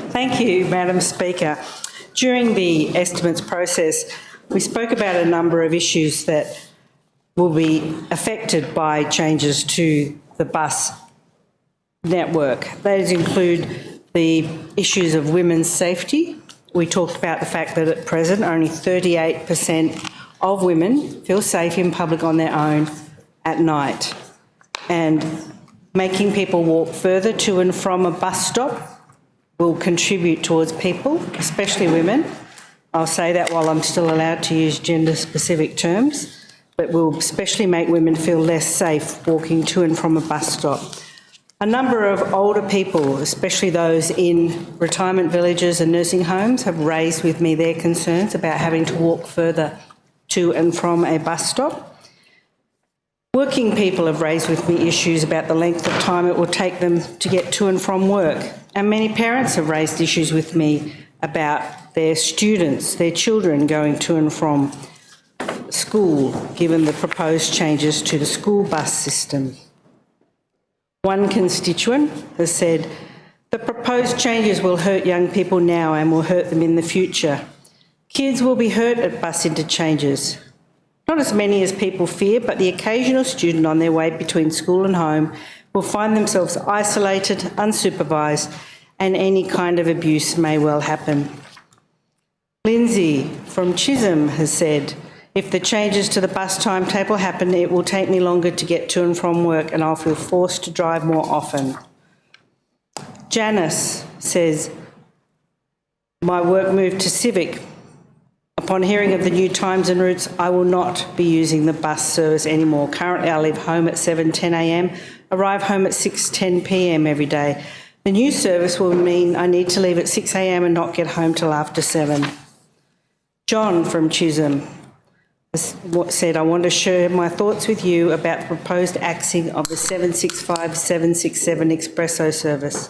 Thank you, Madam Speaker. During the estimates process, we spoke about a number of issues that will be affected by changes to the bus network. Those include the issues of women's safety. We talked about the fact that at present only 38% of women feel safe in public on their own at night, and making people walk further to and from a bus stop will contribute towards people, especially women. I'll say that while I'm still allowed to use gender-specific terms, but will especially make women feel less safe walking to and from a bus stop. A number of older people, especially those in retirement villages and nursing homes, have raised with me their concerns about having to walk further to and from a bus stop. Working people have raised with me issues about the length of time it will take them to get to and from work. And many parents have raised issues with me about their students, their children going to and from school, given the proposed changes to the school bus system. One constituent has said, the proposed changes will hurt young people now and will hurt them in the future. Kids will be hurt at bus interchanges. Not as many as people fear, but the occasional student on their way between school and home will find themselves isolated, unsupervised, and any kind of abuse may well happen. Lindsay from Chisholm has said, if the changes to the bus timetable happen, it will take me longer to get to and from work and I'll feel forced to drive more often. Janice says, my work moved to Civic. Upon hearing of the new times and routes, I will not be using the bus service anymore. Currently, I leave home at 7:10 a.m, arrive home at 6:10 p.m. every day. The new service will mean I need to leave at 6 a.m. and not get home till after 7. John from Chisholm said, I want to share my thoughts with you about the proposed axing of the 765-767 Expresso service.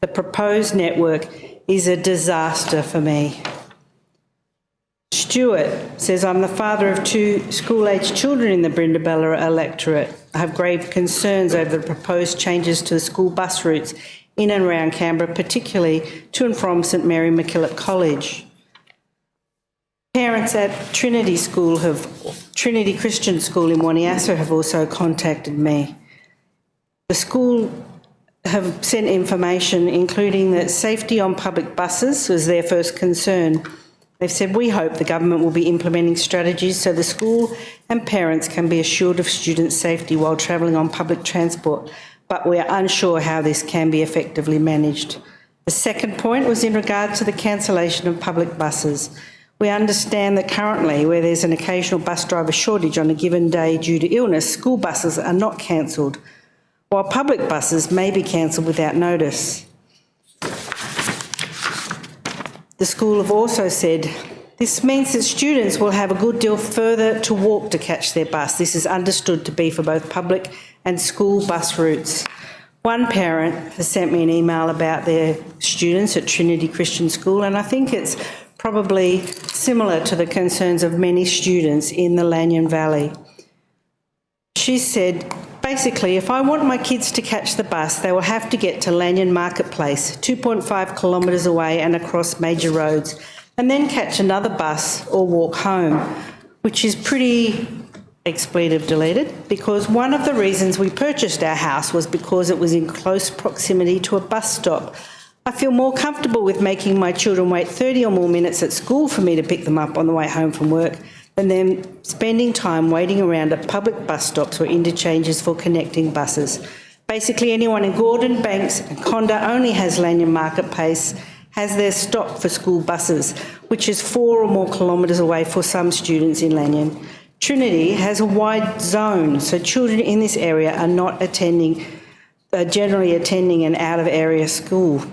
The proposed network is a disaster for me. Stuart says, I'm the father of 2 school-aged children in the Brindabella electorate. I have grave concerns over the proposed changes to the school bus routes in and around Canberra, particularly to and from St Mary MacKillop College. Parents at Trinity Christian School in Waniassa have also contacted me. The school have sent information including that safety on public buses was their first concern. They've said, we hope the government will be implementing strategies so the school and parents can be assured of students' safety while travelling on public transport, but we are unsure how this can be effectively managed. The second point was in regard to the cancellation of public buses. We understand that currently, where there's an occasional bus driver shortage on a given day due to illness, school buses are not cancelled, while public buses may be cancelled without notice. The school have also said, this means that students will have a good deal further to walk to catch their bus. This is understood to be for both public and school bus routes. One parent has sent me an email about their students at Trinity Christian School, and I think it's probably similar to the concerns of many students in the Lanyon Valley. She said, basically, if I want my kids to catch the bus, they will have to get to Lanyon Marketplace, 2.5 kilometres away and across major roads, and then catch another bus or walk home, which is pretty expletive deleted, because one of the reasons we purchased our house was because it was in close proximity to a bus stop. I feel more comfortable with making my children wait 30 or more minutes at school for me to pick them up on the way home from work than them spending time waiting around at public bus stops or interchanges for connecting buses. Basically, anyone in Gordon, Banks and Conda only has Lanyon Marketplace has their stop for school buses, which is 4 or more kilometres away for some students in Lanyon. Trinity has a wide zone, so children in this area are not generally attending an out-of-area school.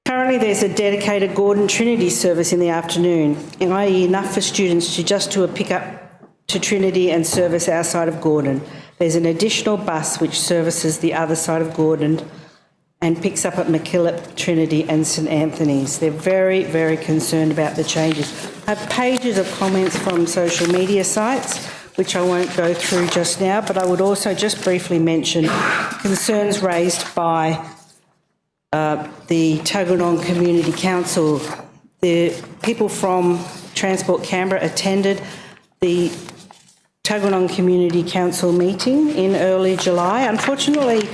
Currently, there's a dedicated Gordon Trinity service in the afternoon, i.e. enough for students to just do a pick-up to Trinity and service our side of Gordon. There's an additional bus which services the other side of Gordon and picks up at MacKillop, Trinity and St Anthony's. They're very, very concerned about the changes. I have pages of comments from social media sites which I won't go through just now, but I would also just briefly mention concerns raised by the Tuggeranong Community Council. The people from Transport Canberra attended the Tuggeranong Community Council meeting in early July. Unfortunately,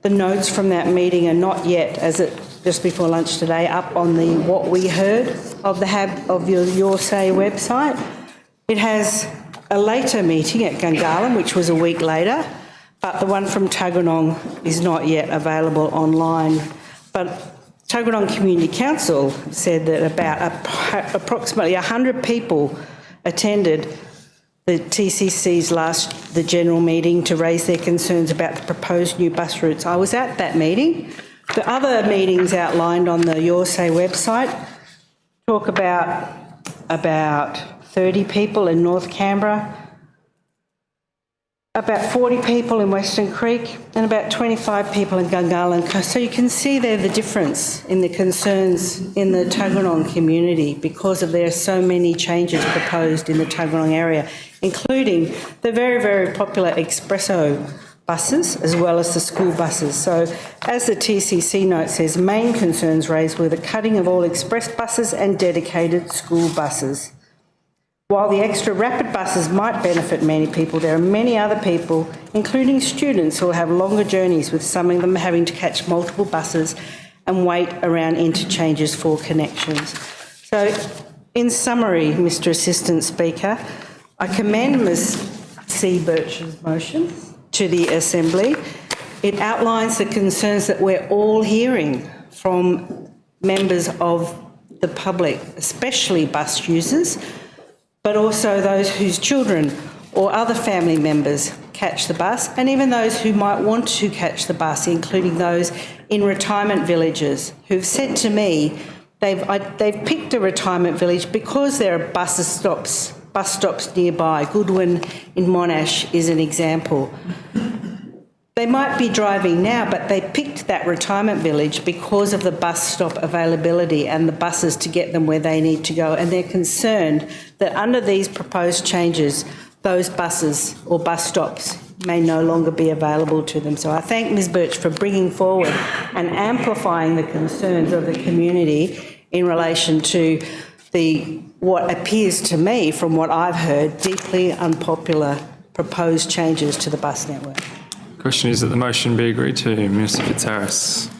the notes from that meeting are not yet, as it just before lunch today, up on the What We Heard of your Say website. It has a later meeting at Gungahlin, which was a week later, but the one from Tuggeranong is not yet available online. But Tuggeranong Community Council said that about approximately 100 people attended the TCC's the general meeting to raise their concerns about the proposed new bus routes. I was at that meeting. The other meetings outlined on the Your Say website talk about 30 people in North Canberra, about 40 people in Western Creek, and about 25 people in Gungahlin. So you can see there the difference in the concerns in the Tuggeranong community because there are so many changes proposed in the Tuggeranong area, including the very, very popular Expresso buses as well as the school buses. So as the TCC note says, main concerns raised were the cutting of all express buses and dedicated school buses. While the extra rapid buses might benefit many people, there are many other people, including students, who will have longer journeys, with some of them having to catch multiple buses and wait around interchanges for connections. So, in summary, Mr Assistant Speaker, I commend Ms C. Birch's motion to the Assembly. It outlines the concerns that we're all hearing from members of the public, especially bus users, but also those whose children or other family members catch the bus, and even those who might want to catch the bus, including those in retirement villages who've said to me they've picked a retirement village because there are bus stops nearby. Goodwin in Monash is an example. They might be driving now, but they picked that retirement village because of the bus stop availability and the buses to get them where they need to go. And they're concerned that under these proposed changes, those buses or bus stops may no longer be available to them. So I thank Ms Birch for bringing forward and amplifying the concerns of the community in relation to what appears to me, from what I've heard, deeply unpopular proposed changes to the bus network. Question is that the motion be agreed to. Minister Fitzharris.